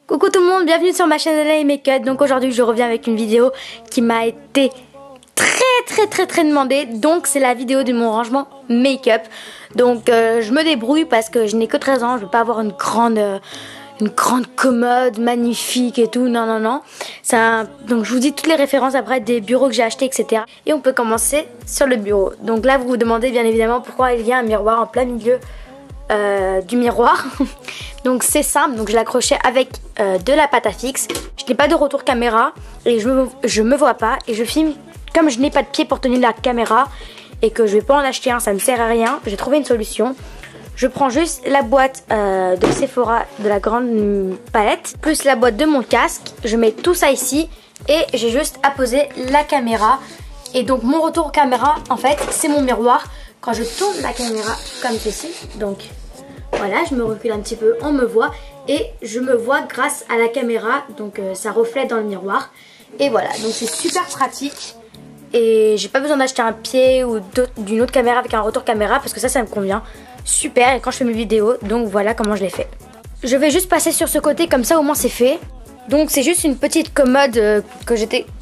Coucou tout le monde, bienvenue sur ma chaîne LA Makeup. Donc aujourd'hui je reviens avec une vidéo qui m'a été très demandée. Donc c'est la vidéo de mon rangement make-up. Donc je me débrouille parce que je n'ai que 13 ans, je ne veux pas avoir une grande commode magnifique et tout, non. Donc je vous dis toutes les références après des bureaux que j'ai achetés, etc. Et on peut commencer sur le bureau. Donc là vous vous demandez bien évidemment pourquoi il y a un miroir en plein milieu du miroir. Donc c'est simple, donc je l'accrochais avec de la pâte à fixe. Je n'ai pas de retour caméra et je me vois pas et je filme comme je n'ai pas de pied pour tenir la caméra et que je vais pas en acheter un, ça ne sert à rien. J'ai trouvé une solution. Je prends juste la boîte de Sephora de la grande palette plus la boîte de mon casque. Je mets tout ça ici et j'ai juste à poser la caméra. Et donc mon retour caméra en fait c'est mon miroir. Quand je tourne la caméra comme ceci, donc voilà, je me recule un petit peu, on me voit et je me vois grâce à la caméra, donc ça reflète dans le miroir. Et voilà, donc c'est super pratique et j'ai pas besoin d'acheter un pied ou d'une autre caméra avec un retour caméra parce que ça me convient super et quand je fais mes vidéos, donc voilà comment je l'ai fait. Je vais juste passer sur ce côté comme ça au moins c'est fait. Donc c'est juste une petite commode que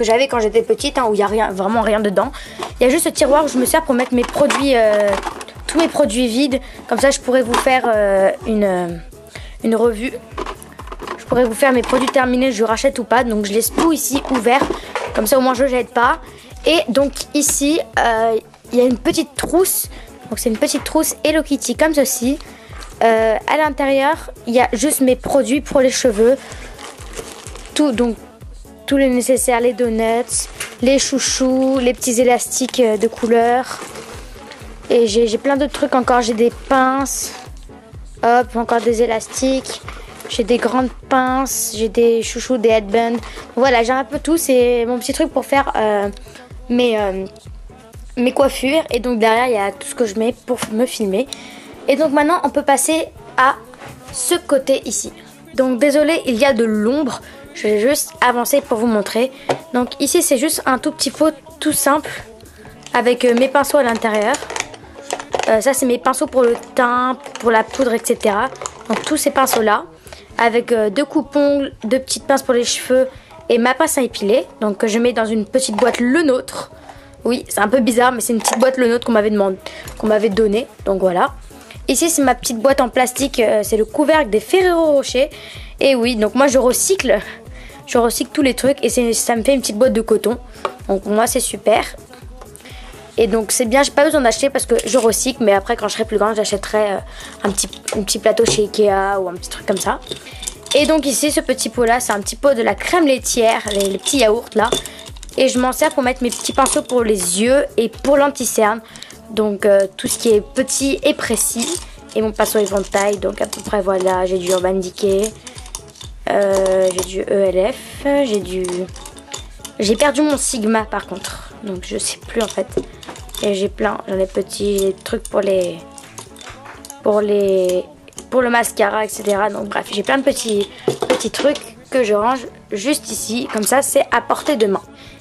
j'avais quand j'étais petite, hein, où il n'y a vraiment rien dedans. Il y a juste ce tiroir où je me sers pour mettre mes produits, tous mes produits vides. Comme ça je pourrais vous faire une revue. Je pourrais vous faire mes produits terminés, je rachète ou pas. Donc je laisse tout ici ouvert, comme ça au moins je ne jette pas. Et donc ici il y a une petite trousse. Donc c'est une petite trousse Hello Kitty comme ceci. À l'intérieur il y a juste mes produits pour les cheveux. Donc tous les nécessaires, les donuts, les chouchous, les petits élastiques de couleur. Et j'ai plein d'autres trucs encore, j'ai des pinces, hop, encore des élastiques, j'ai des grandes pinces, j'ai des chouchous, des headbands. Voilà, j'ai un peu tout, c'est mon petit truc pour faire mes coiffures. Et donc derrière, il y a tout ce que je mets pour me filmer. Et donc maintenant, on peut passer à ce côté ici. Donc désolé, il y a de l'ombre. Je vais juste avancer pour vous montrer. Donc ici c'est juste un tout petit pot tout simple avec mes pinceaux à l'intérieur. Ça c'est mes pinceaux pour le teint, pour la poudre, etc. Donc tous ces pinceaux là avec deux coupes-ongles, deux petites pinces pour les cheveux et ma pince à épiler. Donc que je mets dans une petite boîte Le Nôtre. Oui, c'est un peu bizarre mais c'est une petite boîte Le Nôtre qu'on m'avait donnée. Donc voilà. Ici c'est ma petite boîte en plastique, c'est le couvercle des Ferrero Rocher. Et oui, donc moi je recycle tous les trucs et ça me fait une petite boîte de coton. Donc pour moi c'est super. Et donc c'est bien, j'ai pas besoin d'acheter parce que je recycle. Mais après quand je serai plus grande j'achèterai un petit plateau chez Ikea ou un petit truc comme ça. Et donc ici ce petit pot là c'est un petit pot de la crème laitière, les petits yaourts là. Et je m'en sers pour mettre mes petits pinceaux pour les yeux et pour l'anti-cerne. Donc tout ce qui est petit et précis. Et mon pinceau éventail, donc à peu près voilà, j'ai du Urban Decay. J'ai du ELF, j'ai perdu mon Sigma par contre, donc je sais plus en fait. Et j'en ai petits, j'ai des trucs pour le mascara, etc. Donc bref, j'ai plein de petits trucs que je range juste ici, comme ça c'est à portée de main.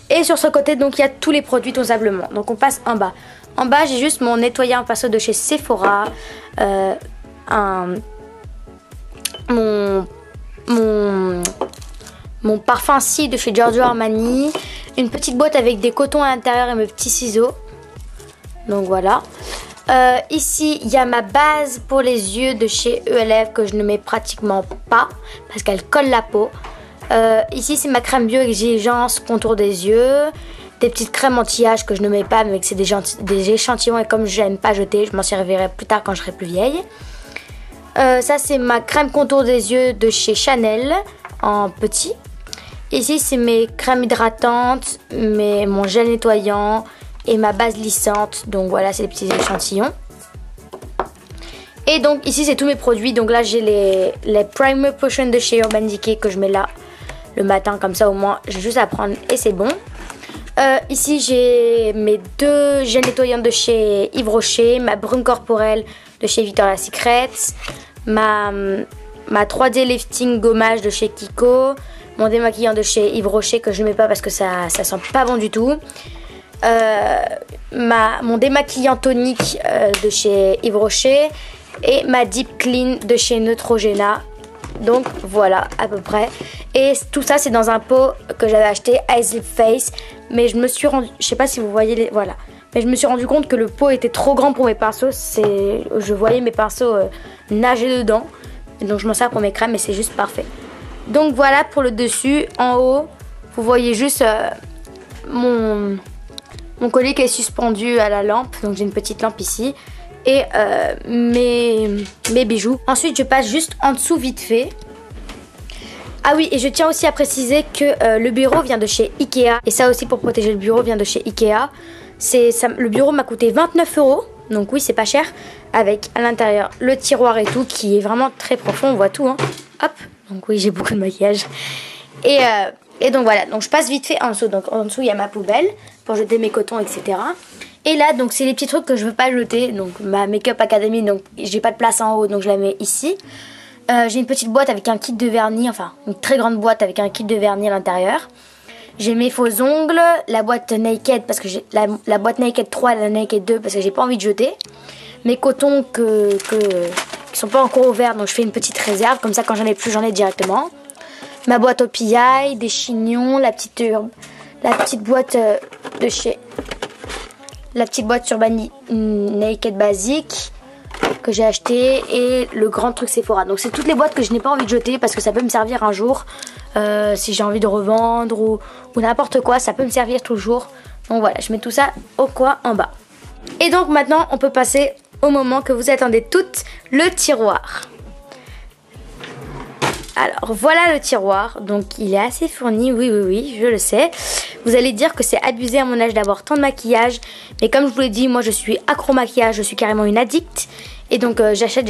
Et sur ce côté donc il y a tous les produits tout simplement. Donc on passe en bas. En bas j'ai juste mon nettoyant pinceau de chez Sephora, mon parfum Si de chez Giorgio Armani, une petite boîte avec des cotons à l'intérieur et mes petits ciseaux. Donc voilà. Ici il y a ma base pour les yeux de chez ELF que je ne mets pratiquement pas parce qu'elle colle la peau. Ici c'est ma crème bio exigence contour des yeux. Des petites crèmes anti-âge que je ne mets pas mais que c'est des échantillons et comme j'aime pas jeter, je m'en servirai plus tard quand je serai plus vieille. Ça c'est ma crème contour des yeux de chez Chanel en petit. Ici c'est mes crèmes hydratantes, mon gel nettoyant et ma base lissante. Donc voilà, c'est des petits échantillons. Et donc ici c'est tous mes produits. Donc là j'ai les Primer Potion de chez Urban Decay que je mets là le matin, comme ça au moins j'ai juste à prendre et c'est bon. Ici j'ai mes deux gels nettoyants de chez Yves Rocher, ma brume corporelle de chez Victoria's Secret, ma 3D lifting gommage de chez Kiko, mon démaquillant de chez Yves Rocher que je ne mets pas parce que ça sent pas bon du tout. mon démaquillant tonique de chez Yves Rocher et ma Deep Clean de chez Neutrogena. Donc voilà à peu près. Et tout ça c'est dans un pot que j'avais acheté à Sleep Face. Mais je me suis rendu, je sais pas si vous voyez les, voilà. Mais je me suis rendu compte que le pot était trop grand pour mes pinceaux. Je voyais mes pinceaux nager dedans. Et donc je m'en sers pour mes crèmes et c'est juste parfait. Donc voilà pour le dessus. En haut vous voyez juste mon collier qui est suspendu à la lampe. Donc j'ai une petite lampe ici. Et mes bijoux. Ensuite je passe juste en dessous vite fait. Ah oui, et je tiens aussi à préciser que le bureau vient de chez Ikea. Et ça aussi pour protéger le bureau vient de chez Ikea. Le bureau m'a coûté 29 €. Donc oui, c'est pas cher. Avec à l'intérieur le tiroir et tout qui est vraiment très profond. On voit tout, hein. Hop. Donc oui, j'ai beaucoup de maquillage. Et donc voilà. Donc je passe vite fait en dessous. Donc en dessous, il y a ma poubelle pour jeter mes cotons, etc. Et là, donc c'est les petits trucs que je veux pas jeter. Donc ma Make-up Academy, donc j'ai pas de place en haut. Donc je la mets ici. J'ai une petite boîte avec un kit de vernis. Enfin, une très grande boîte avec un kit de vernis à l'intérieur. J'ai mes faux ongles, la boîte Naked parce que j'ai la boîte Naked 3 et la Naked 2 parce que j'ai pas envie de jeter. Mes cotons qui sont pas encore ouverts, donc je fais une petite réserve, comme ça quand j'en ai plus, j'en ai directement. Ma boîte au PI, des chignons, la petite boîte de chez... La petite boîte sur Naked Basic que j'ai acheté et le grand truc Sephora. Donc c'est toutes les boîtes que je n'ai pas envie de jeter parce que ça peut me servir un jour. Si j'ai envie de revendre ou n'importe quoi, ça peut me servir toujours. Donc voilà, je mets tout ça au coin en bas. Et donc maintenant, on peut passer au moment que vous attendez toutes, le tiroir. Alors voilà le tiroir, donc il est assez fourni, oui, je le sais. Vous allez dire que c'est abusé à mon âge d'avoir tant de maquillage. Mais comme je vous l'ai dit, moi je suis accro maquillage, je suis carrément une addict. Et donc j'achète.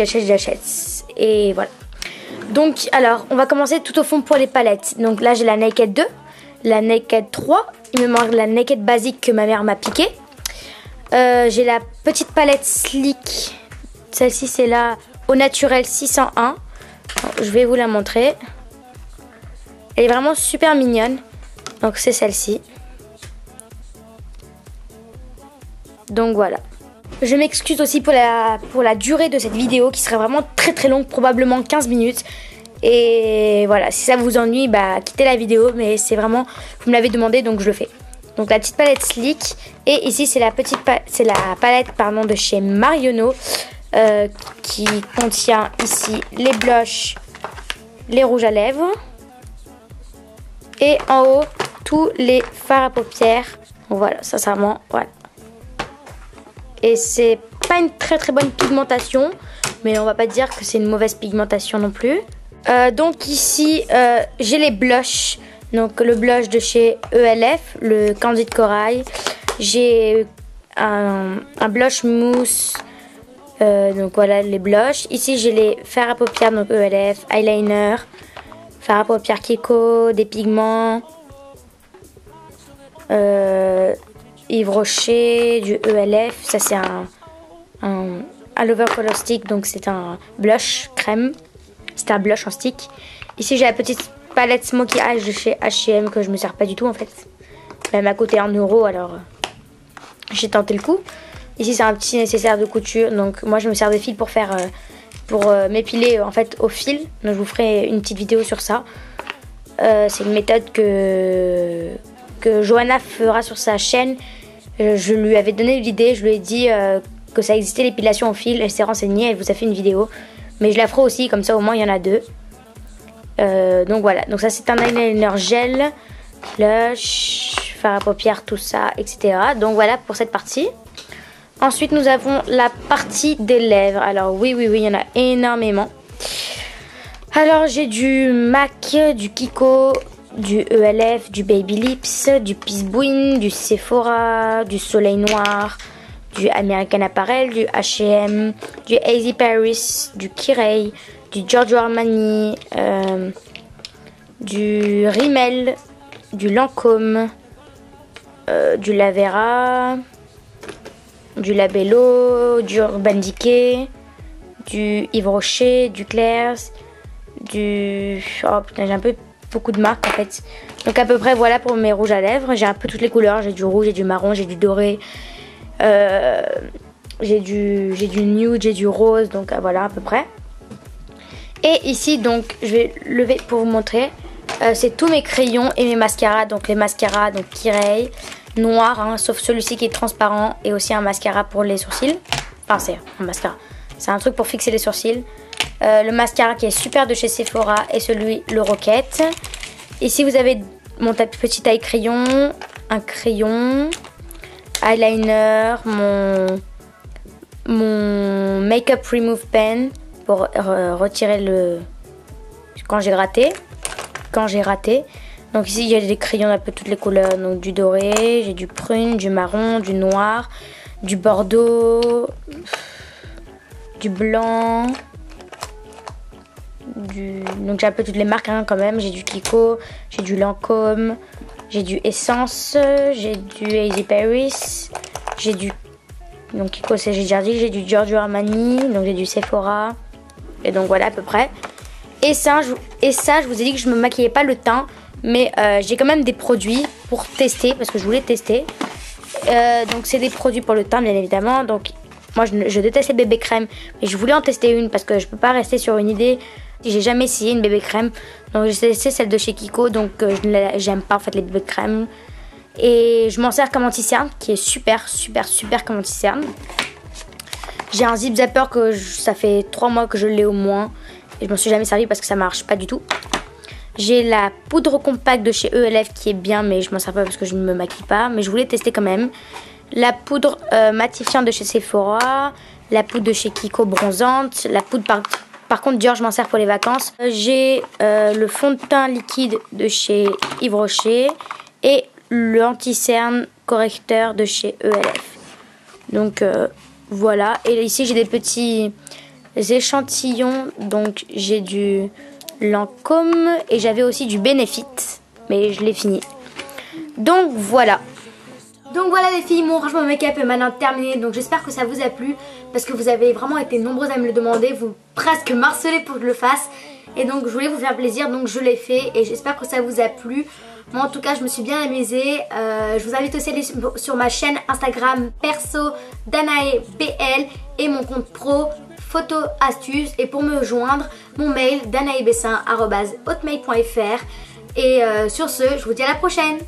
Et voilà. Donc alors, on va commencer tout au fond pour les palettes. Donc là j'ai la Naked 2, la Naked 3. Il me manque la Naked Basic que ma mère m'a piqué. J'ai la petite palette Sleek. Celle-ci c'est la Au Naturel 601. Je vais vous la montrer. Elle est vraiment super mignonne. Donc c'est celle-ci. Donc voilà. Je m'excuse aussi pour la durée de cette vidéo qui serait vraiment très longue, probablement 15 minutes. Et voilà, si ça vous ennuie, bah quittez la vidéo. Mais c'est vraiment, vous me l'avez demandé donc je le fais. Donc la petite palette Sleek. Et ici c'est la palette de chez Marionneau. Qui contient ici les blushs, les rouges à lèvres et en haut tous les fards à paupières. Voilà, sincèrement, voilà. Et c'est pas une très bonne pigmentation, mais on va pas dire que c'est une mauvaise pigmentation non plus. Donc ici j'ai les blushs, donc le blush de chez ELF, le Candid Corail. J'ai un blush mousse. Donc voilà les blushs. Ici j'ai les fards à paupières, donc ELF, eyeliner, fards à paupières Kiko, des pigments, Yves Rocher, du ELF. Ça c'est un Lover Color Stick, donc c'est un blush crème. C'est un blush en stick. Ici j'ai la petite palette Smokey Eyes de chez H&M que je me sers pas du tout en fait. Elle m'a coûté 1 €, alors j'ai tenté le coup. Ici c'est un petit nécessaire de couture, donc moi je me sers de fil pour m'épiler en fait au fil. Donc je vous ferai une petite vidéo sur ça. C'est une méthode que Johanna fera sur sa chaîne. Je lui avais donné l'idée, je lui ai dit que ça existait l'épilation au fil. Elle s'est renseignée, elle vous a fait une vidéo. Mais je la ferai aussi, comme ça au moins il y en a deux. Donc voilà, donc ça c'est un eyeliner gel, blush, fard à paupières, tout ça, etc. Donc voilà pour cette partie. Ensuite, nous avons la partie des lèvres. Alors oui, il y en a énormément. Alors, j'ai du MAC, du Kiko, du ELF, du Baby Lips, du Peace Buin, du Sephora, du Soleil Noir, du American Apparel, du H&M, du Easy Paris, du Kirei, du Giorgio Armani, du Rimmel, du Lancôme, du Lavera, du Labello, du Urban Decay, du Yves Rocher, du Claire's, du... Oh putain, j'ai un peu beaucoup de marques en fait. Donc à peu près voilà pour mes rouges à lèvres. J'ai un peu toutes les couleurs, j'ai du rouge, j'ai du marron, j'ai du doré, j'ai du nude, j'ai du rose, donc voilà à peu près. Et ici donc je vais lever pour vous montrer, c'est tous mes crayons et mes mascaras. Donc les mascaras, donc Kirei, noir, hein, sauf celui-ci qui est transparent, et aussi un mascara pour les sourcils. Enfin c'est un mascara, c'est un truc pour fixer les sourcils. Le mascara qui est super de chez Sephora et celui le Rocket. Ici vous avez mon petit taille crayon, un crayon, eyeliner, mon Makeup Remove Pen pour retirer le quand j'ai raté. Donc ici il y a des crayons d'un peu toutes les couleurs, donc du doré, j'ai du prune, du marron, du noir, du bordeaux, du blanc. Donc j'ai un peu toutes les marques hein, quand même. J'ai du Kiko, j'ai du Lancôme, j'ai du Essence, j'ai du Hazy Paris, j'ai du donc Kiko c'est j'ai déjà dit, j'ai du Giorgio Armani, donc j'ai du Sephora, et donc voilà à peu près. Et ça je vous ai dit que je me maquillais pas le teint, mais j'ai quand même des produits pour tester parce que je voulais tester. Donc c'est des produits pour le teint bien évidemment. Donc moi je déteste les bébés crèmes, mais je voulais en tester une parce que je peux pas rester sur une idée. J'ai jamais essayé une bébé crème, donc j'ai testé celle de chez Kiko, donc j'aime pas en fait les bébés crèmes. Et je m'en sers comme anti-cerne, qui est super comme anti-cerne. J'ai un zip zapper que ça fait 3 mois que je l'ai au moins, et je m'en suis jamais servi parce que ça marche pas du tout. J'ai la poudre compacte de chez ELF qui est bien, mais je m'en sers pas parce que je ne me maquille pas, mais je voulais tester quand même. La poudre matifiante de chez Sephora, la poudre de chez Kiko bronzante, la poudre par contre Dior je m'en sers pour les vacances. J'ai le fond de teint liquide de chez Yves Rocher et l'anti-cerne correcteur de chez ELF. Donc voilà, et ici j'ai des petits échantillons, donc j'ai du Lancôme et j'avais aussi du Benefit, mais je l'ai fini. Donc voilà. Donc voilà les filles, mon rangement make-up est maintenant terminé, donc j'espère que ça vous a plu parce que vous avez vraiment été nombreuses à me le demander, vous presque m'harcelez pour que je le fasse, et donc je voulais vous faire plaisir, donc je l'ai fait et j'espère que ça vous a plu. Moi en tout cas je me suis bien amusée. Je vous invite aussi à aller sur ma chaîne Instagram perso DanaeBL et mon compte pro photo astuces, et pour me joindre mon mail danaebessin@hotmail.fr. Et sur ce je vous dis à la prochaine.